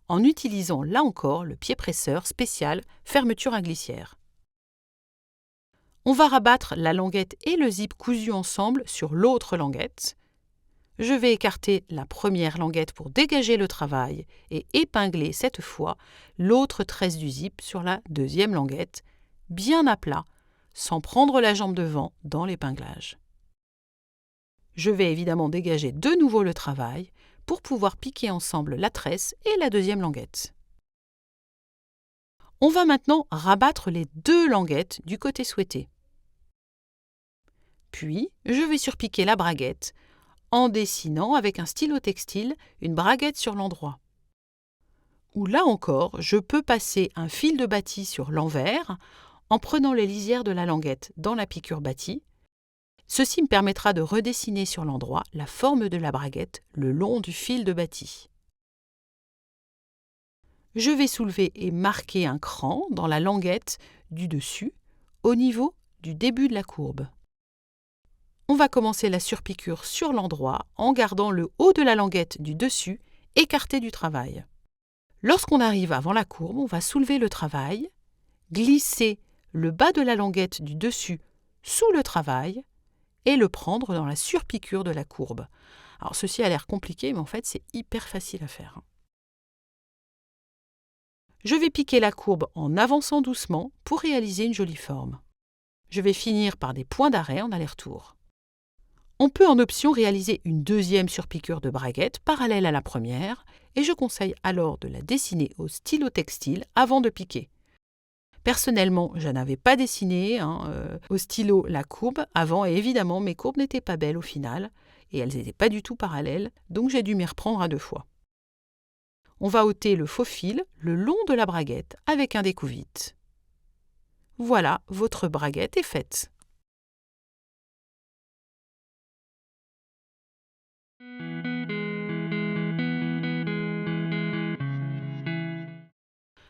en utilisant là encore le pied presseur spécial fermeture à glissière. On va rabattre la languette et le zip cousus ensemble sur l'autre languette. Je vais écarter la première languette pour dégager le travail et épingler cette fois l'autre tresse du zip sur la deuxième languette, bien à plat, sans prendre la jambe devant dans l'épinglage. Je vais évidemment dégager de nouveau le travail pour pouvoir piquer ensemble la tresse et la deuxième languette. On va maintenant rabattre les 2 languettes du côté souhaité. Puis, je vais surpiquer la braguette en dessinant avec un stylo textile une braguette sur l'endroit. Ou là encore, je peux passer un fil de bâti sur l'envers en prenant les lisières de la languette dans la piqûre bâtie. Ceci me permettra de redessiner sur l'endroit la forme de la braguette le long du fil de bâti. Je vais soulever et marquer un cran dans la languette du dessus au niveau du début de la courbe. On va commencer la surpiqûre sur l'endroit en gardant le haut de la languette du dessus écarté du travail. Lorsqu'on arrive avant la courbe, on va soulever le travail, glisser le bas de la languette du dessus sous le travail et le prendre dans la surpiqûre de la courbe. Alors ceci a l'air compliqué, mais en fait c'est hyper facile à faire. Je vais piquer la courbe en avançant doucement pour réaliser une jolie forme. Je vais finir par des points d'arrêt en aller-retour. On peut en option réaliser une deuxième surpiqûre de braguette parallèle à la première et je conseille alors de la dessiner au stylo textile avant de piquer. Personnellement, je n'avais pas dessiné au stylo la courbe avant et évidemment mes courbes n'étaient pas belles au final et elles n'étaient pas du tout parallèles, donc j'ai dû m'y reprendre à 2 fois. On va ôter le faux fil le long de la braguette avec un découvite. Voilà, votre braguette est faite.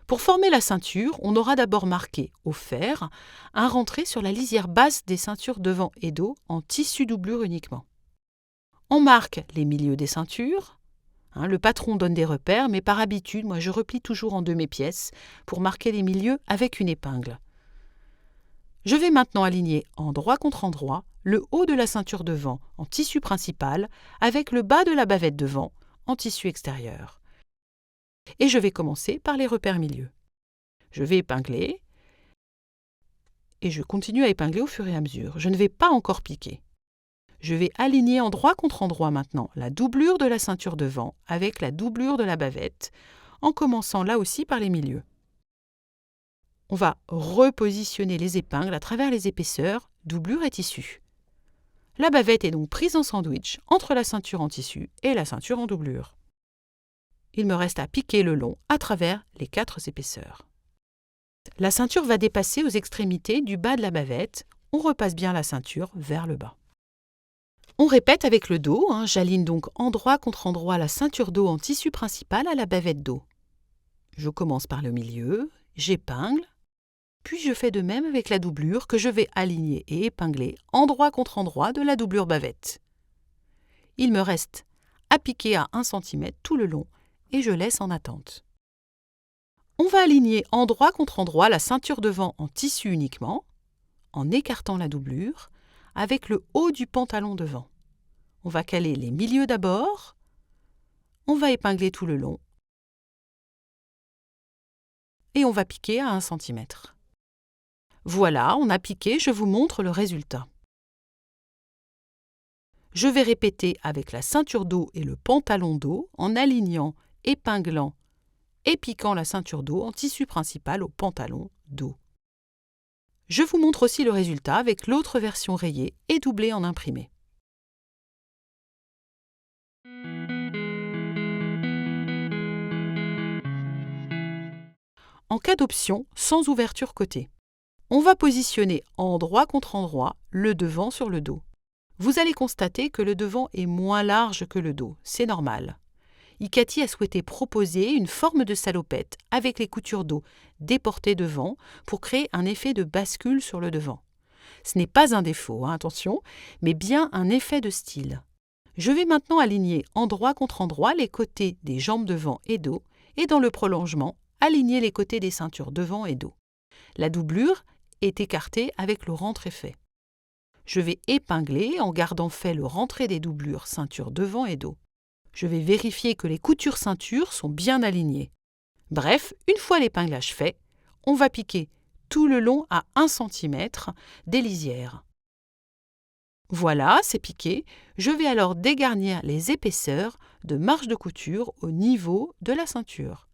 Pour former la ceinture, on aura d'abord marqué au fer un rentré sur la lisière basse des ceintures devant et dos en tissu doublure uniquement. On marque les milieux des ceintures. Le patron donne des repères, mais par habitude, moi je replie toujours en 2 mes pièces pour marquer les milieux avec une épingle. Je vais maintenant aligner endroit contre endroit le haut de la ceinture devant en tissu principal avec le bas de la bavette devant en tissu extérieur. Et je vais commencer par les repères milieux. Je vais épingler et je continue à épingler au fur et à mesure. Je ne vais pas encore piquer. Je vais aligner endroit contre endroit maintenant la doublure de la ceinture devant avec la doublure de la bavette en commençant là aussi par les milieux. On va repositionner les épingles à travers les épaisseurs, doublure et tissu. La bavette est donc prise en sandwich entre la ceinture en tissu et la ceinture en doublure. Il me reste à piquer le long à travers les 4 épaisseurs. La ceinture va dépasser aux extrémités du bas de la bavette. On repasse bien la ceinture vers le bas. On répète avec le dos. J'aligne donc endroit contre endroit la ceinture dos en tissu principal à la bavette dos. Je commence par le milieu, j'épingle, puis je fais de même avec la doublure que je vais aligner et épingler endroit contre endroit de la doublure bavette. Il me reste à piquer à 1 cm tout le long et je laisse en attente. On va aligner endroit contre endroit la ceinture devant en tissu uniquement, en écartant la doublure, avec le haut du pantalon devant. On va caler les milieux d'abord, on va épingler tout le long et on va piquer à 1 cm. Voilà, on a piqué, je vous montre le résultat. Je vais répéter avec la ceinture dos et le pantalon dos en alignant, épinglant et piquant la ceinture dos en tissu principal au pantalon dos. Je vous montre aussi le résultat avec l'autre version rayée et doublée en imprimé. En cas d'option, sans ouverture côté, on va positionner endroit contre endroit le devant sur le dos. Vous allez constater que le devant est moins large que le dos, c'est normal. Icati a souhaité proposer une forme de salopette avec les coutures dos déportées devant pour créer un effet de bascule sur le devant. Ce n'est pas un défaut, attention, mais bien un effet de style. Je vais maintenant aligner endroit contre endroit les côtés des jambes devant et dos et dans le prolongement, aligner les côtés des ceintures devant et dos. La doublure est écartée avec le rentré fait. Je vais épingler en gardant fait le rentré des doublures ceinture devant et dos. Je vais vérifier que les coutures ceinture sont bien alignées. Bref, une fois l'épinglage fait, on va piquer tout le long à 1 cm des lisières. Voilà, c'est piqué. Je vais alors dégarnir les épaisseurs de marge de couture au niveau de la ceinture.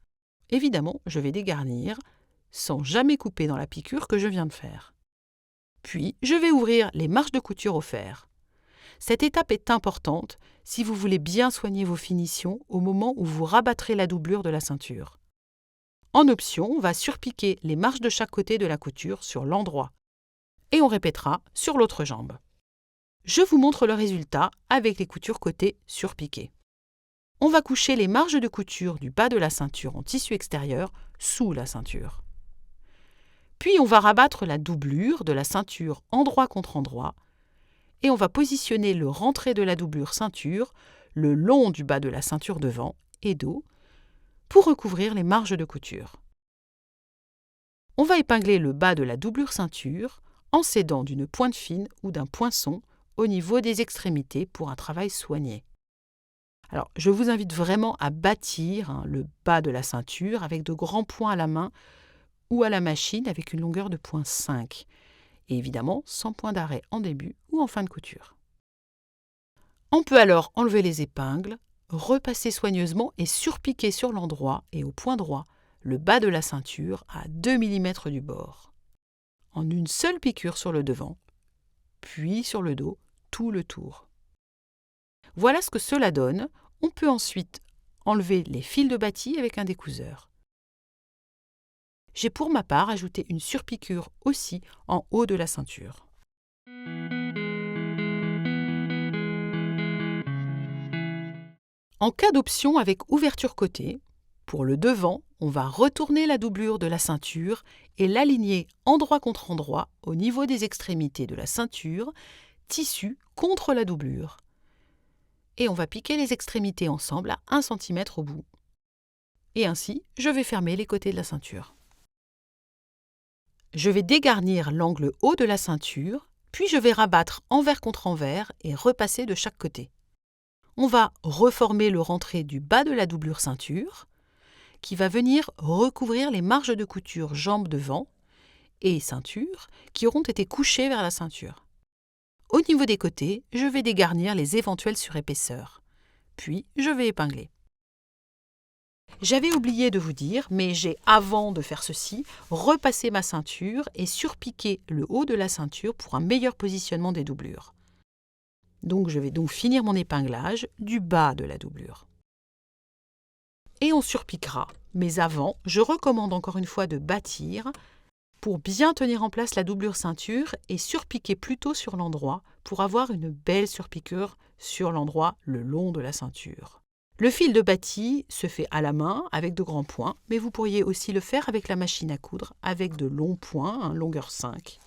Évidemment, je vais dégarnir sans jamais couper dans la piqûre que je viens de faire. Puis, je vais ouvrir les marges de couture au fer. Cette étape est importante si vous voulez bien soigner vos finitions au moment où vous rabattrez la doublure de la ceinture. En option, on va surpiquer les marges de chaque côté de la couture sur l'endroit. Et on répétera sur l'autre jambe. Je vous montre le résultat avec les coutures côté surpiquées. On va coucher les marges de couture du bas de la ceinture en tissu extérieur sous la ceinture. Puis on va rabattre la doublure de la ceinture endroit contre endroit et on va positionner le rentré de la doublure ceinture le long du bas de la ceinture devant et dos pour recouvrir les marges de couture. On va épingler le bas de la doublure ceinture en s'aidant d'une pointe fine ou d'un poinçon au niveau des extrémités pour un travail soigné. Alors, je vous invite vraiment à bâtir le bas de la ceinture avec de grands points à la main ou à la machine avec une longueur de 0,5 et évidemment sans point d'arrêt en début ou en fin de couture. On peut alors enlever les épingles, repasser soigneusement et surpiquer sur l'endroit et au point droit le bas de la ceinture à 2 mm du bord. En une seule piqûre sur le devant, puis sur le dos, tout le tour. Voilà ce que cela donne. On peut ensuite enlever les fils de bâti avec un découseur. J'ai pour ma part ajouté une surpiqûre aussi en haut de la ceinture. En cas d'option avec ouverture côté, pour le devant, on va retourner la doublure de la ceinture et l'aligner endroit contre endroit au niveau des extrémités de la ceinture, tissu contre la doublure. Et on va piquer les extrémités ensemble à 1 cm au bout. Et ainsi, je vais fermer les côtés de la ceinture. Je vais dégarnir l'angle haut de la ceinture, puis je vais rabattre envers contre envers et repasser de chaque côté. On va reformer le rentré du bas de la doublure ceinture, qui va venir recouvrir les marges de couture jambes devant et ceinture qui auront été couchées vers la ceinture. Au niveau des côtés, je vais dégarnir les éventuelles surépaisseurs. Puis, je vais épingler. J'avais oublié de vous dire, mais j'ai, avant de faire ceci, repassé ma ceinture et surpiqué le haut de la ceinture pour un meilleur positionnement des doublures. Donc, je vais donc finir mon épinglage du bas de la doublure. Et on surpiquera. Mais avant, je recommande encore une fois de bâtir pour bien tenir en place la doublure ceinture et surpiquer plutôt sur l'endroit pour avoir une belle surpiqûre sur l'endroit le long de la ceinture. Le fil de bâti se fait à la main avec de grands points, mais vous pourriez aussi le faire avec la machine à coudre avec de longs points, longueur 5.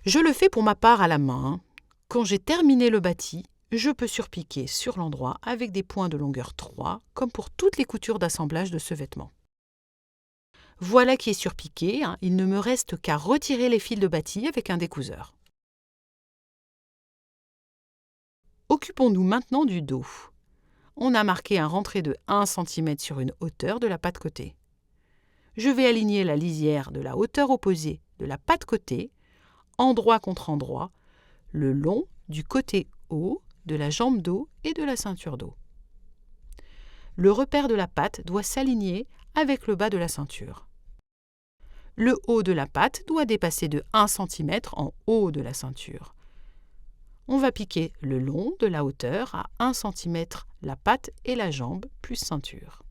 Je le fais pour ma part à la main. Quand j'ai terminé le bâti, je peux surpiquer sur l'endroit avec des points de longueur 3, comme pour toutes les coutures d'assemblage de ce vêtement. Voilà qui est surpiqué, il ne me reste qu'à retirer les fils de bâti avec un découseur. Occupons-nous maintenant du dos. On a marqué un rentré de 1 cm sur une hauteur de la patte côté. Je vais aligner la lisière de la hauteur opposée de la patte côté, endroit contre endroit, le long du côté haut de la jambe dos et de la ceinture dos. Le repère de la patte doit s'aligner avec le bas de la ceinture. Le haut de la patte doit dépasser de 1 cm en haut de la ceinture. On va piquer le long de la hauteur à 1 cm la patte et la jambe plus ceinture.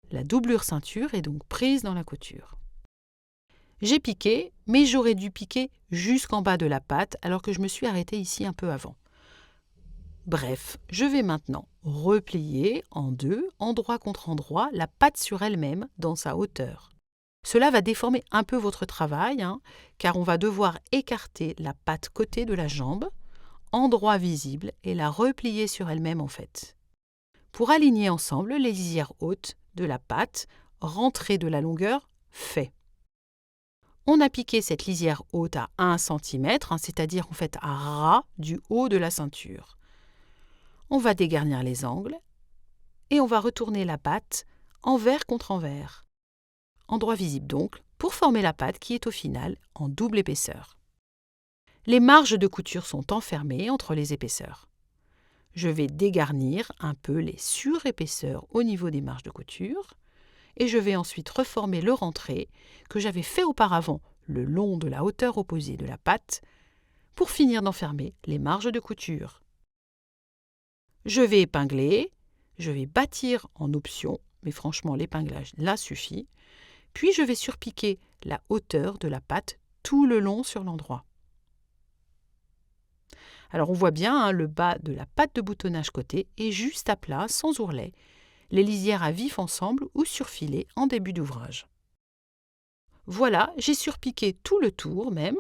La doublure ceinture est donc prise dans la couture. J'ai piqué, mais j'aurais dû piquer jusqu'en bas de la patte alors que je me suis arrêtée ici un peu avant. Bref, je vais maintenant replier en deux, endroit contre endroit, la patte sur elle-même dans sa hauteur. Cela va déformer un peu votre travail, car on va devoir écarter la patte côté de la jambe, endroit visible, et la replier sur elle-même en fait. Pour aligner ensemble les lisières hautes de la patte, rentrée de la longueur fait. On a piqué cette lisière haute à 1 cm, c'est-à-dire en fait à ras du haut de la ceinture. On va dégarnir les angles et on va retourner la patte envers contre envers. Endroit visible donc, pour former la patte qui est au final en double épaisseur. Les marges de couture sont enfermées entre les épaisseurs. Je vais dégarnir un peu les surépaisseurs au niveau des marges de couture et je vais ensuite reformer le rentré que j'avais fait auparavant le long de la hauteur opposée de la patte pour finir d'enfermer les marges de couture. Je vais épingler, je vais bâtir en option, mais franchement l'épinglage là suffit, puis je vais surpiquer la hauteur de la patte tout le long sur l'endroit. Alors on voit bien le bas de la patte de boutonnage côté est juste à plat, sans ourlet, les lisières à vif ensemble ou surfilées en début d'ouvrage. Voilà, j'ai surpiqué tout le tour même,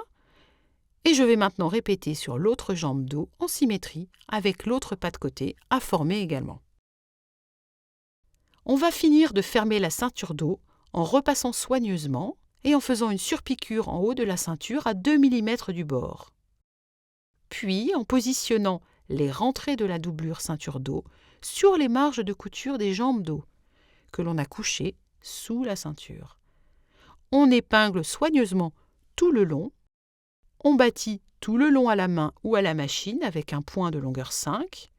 et je vais maintenant répéter sur l'autre jambe dos en symétrie avec l'autre patte côté à former également. On va finir de fermer la ceinture dos en repassant soigneusement et en faisant une surpiqûre en haut de la ceinture à 2 mm du bord. Puis en positionnant les rentrées de la doublure ceinture dos sur les marges de couture des jambes dos que l'on a couchées sous la ceinture. On épingle soigneusement tout le long. On bâtit tout le long à la main ou à la machine avec un point de longueur 5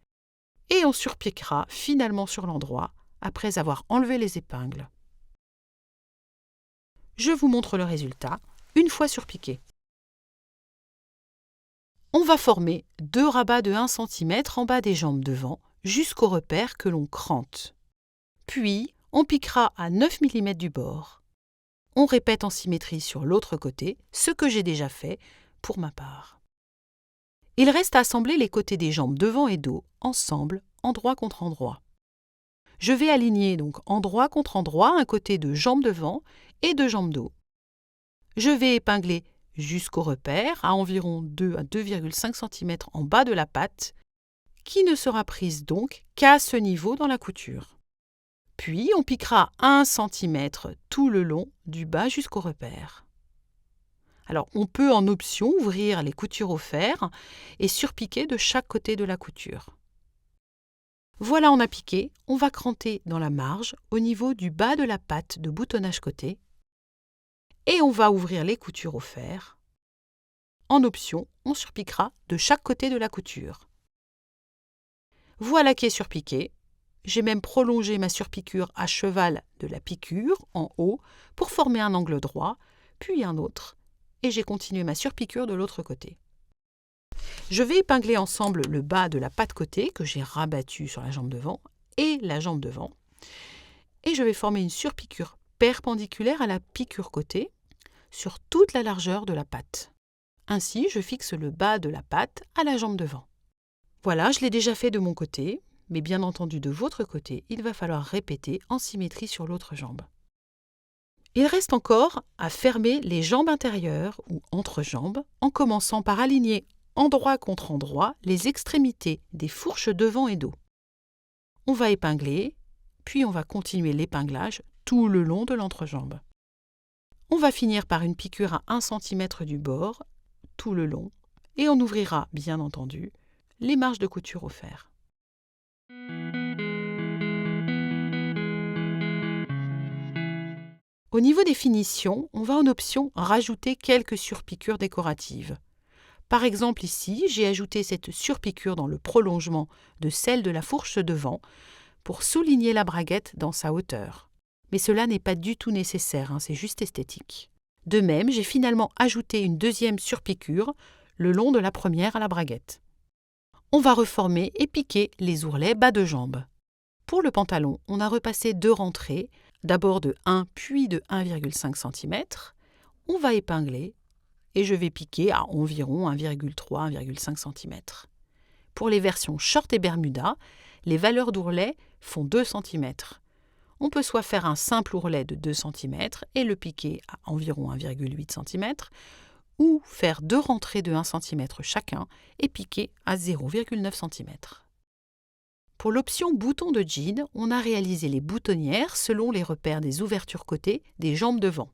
et on surpiquera finalement sur l'endroit après avoir enlevé les épingles. Je vous montre le résultat une fois surpiqué. On va former 2 rabats de 1 cm en bas des jambes devant jusqu'au repère que l'on crante. Puis, on piquera à 9 mm du bord. On répète en symétrie sur l'autre côté, ce que j'ai déjà fait pour ma part. Il reste à assembler les côtés des jambes devant et dos ensemble, endroit contre endroit. Je vais aligner donc endroit contre endroit un côté de jambe devant et de jambe dos. Je vais épingler jusqu'au repère à environ 2 à 2,5 cm en bas de la patte, qui ne sera prise donc qu'à ce niveau dans la couture. Puis on piquera 1 cm tout le long du bas jusqu'au repère. Alors on peut en option ouvrir les coutures au fer et surpiquer de chaque côté de la couture. Voilà, on a piqué, on va cranter dans la marge au niveau du bas de la patte de boutonnage côté et on va ouvrir les coutures au fer. En option, on surpiquera de chaque côté de la couture. Voilà qui est surpiqué. J'ai même prolongé ma surpiqûre à cheval de la piqûre en haut pour former un angle droit, puis un autre, et j'ai continué ma surpiqûre de l'autre côté. Je vais épingler ensemble le bas de la patte côté que j'ai rabattu sur la jambe devant et la jambe devant, et je vais former une surpiqûre perpendiculaire à la piqûre côté sur toute la largeur de la patte. Ainsi, je fixe le bas de la patte à la jambe devant. Voilà, je l'ai déjà fait de mon côté, mais bien entendu de votre côté, il va falloir répéter en symétrie sur l'autre jambe. Il reste encore à fermer les jambes intérieures ou entrejambes en commençant par aligner endroit contre endroit les extrémités des fourches devant et dos. On va épingler, puis on va continuer l'épinglage tout le long de l'entrejambe. On va finir par une piqûre à 1 cm du bord, tout le long, et on ouvrira, bien entendu, les marges de couture au fer. Au niveau des finitions, on va en option rajouter quelques surpiqûres décoratives. Par exemple ici, j'ai ajouté cette surpiqûre dans le prolongement de celle de la fourche devant pour souligner la braguette dans sa hauteur. Mais cela n'est pas du tout nécessaire, c'est juste esthétique. De même, j'ai finalement ajouté une deuxième surpiqûre le long de la première à la braguette. On va reformer et piquer les ourlets bas de jambe. Pour le pantalon, on a repassé 2 rentrées, d'abord de 1 puis de 1,5 cm. On va épingler et je vais piquer à environ 1,3-1,5 cm. Pour les versions short et bermuda, les valeurs d'ourlet font 2 cm. On peut soit faire un simple ourlet de 2 cm et le piquer à environ 1,8 cm, ou faire 2 rentrées de 1 cm chacun et piquer à 0,9 cm. Pour l'option bouton de jean, on a réalisé les boutonnières selon les repères des ouvertures côté des jambes devant,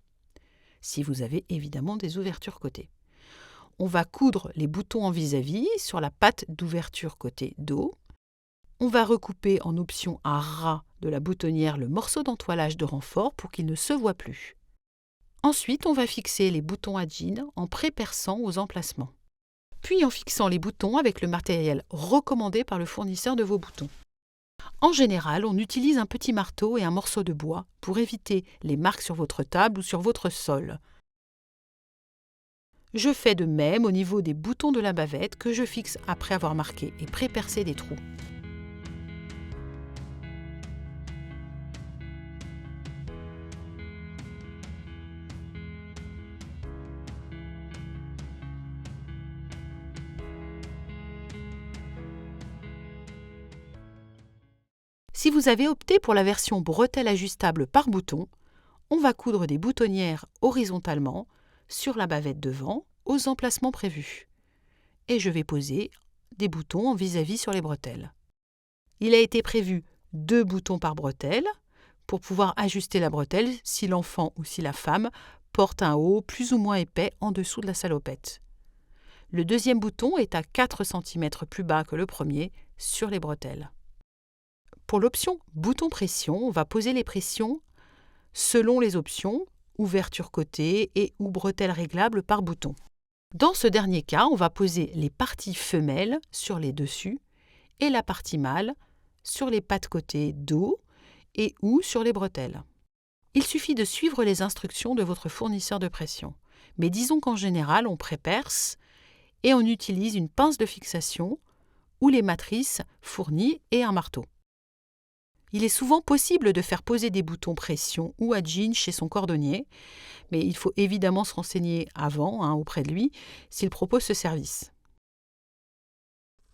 si vous avez évidemment des ouvertures côté. On va coudre les boutons en vis-à-vis sur la patte d'ouverture côté dos. On va recouper en option à ras de la boutonnière le morceau d'entoilage de renfort pour qu'il ne se voie plus. Ensuite, on va fixer les boutons à jean en pré-perçant aux emplacements, puis en fixant les boutons avec le matériel recommandé par le fournisseur de vos boutons. En général, on utilise un petit marteau et un morceau de bois pour éviter les marques sur votre table ou sur votre sol. Je fais de même au niveau des boutons de la bavette que je fixe après avoir marqué et pré-percé des trous. Si vous avez opté pour la version bretelle ajustable par bouton, on va coudre des boutonnières horizontalement sur la bavette devant aux emplacements prévus. Et je vais poser des boutons en vis-à-vis sur les bretelles. Il a été prévu 2 boutons par bretelle pour pouvoir ajuster la bretelle si l'enfant ou si la femme porte un haut plus ou moins épais en dessous de la salopette. Le deuxième bouton est à 4 cm plus bas que le premier sur les bretelles. Pour l'option bouton pression, on va poser les pressions selon les options ouverture côté et ou bretelles réglables par bouton. Dans ce dernier cas, on va poser les parties femelles sur les dessus et la partie mâle sur les pattes côté dos et ou sur les bretelles. Il suffit de suivre les instructions de votre fournisseur de pression. Mais disons qu'en général, on pré-perce et on utilise une pince de fixation ou les matrices fournies et un marteau. Il est souvent possible de faire poser des boutons pression ou à jean chez son cordonnier, mais il faut évidemment se renseigner avant auprès de lui s'il propose ce service.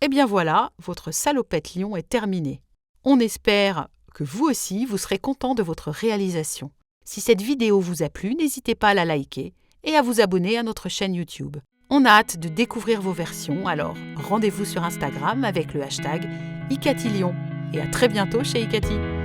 Et bien voilà, votre salopette lion est terminée. On espère que vous aussi, vous serez content de votre réalisation. Si cette vidéo vous a plu, n'hésitez pas à la liker et à vous abonner à notre chaîne YouTube. On a hâte de découvrir vos versions, alors rendez-vous sur Instagram avec le hashtag #IkatiLion. Et à très bientôt chez Ikati.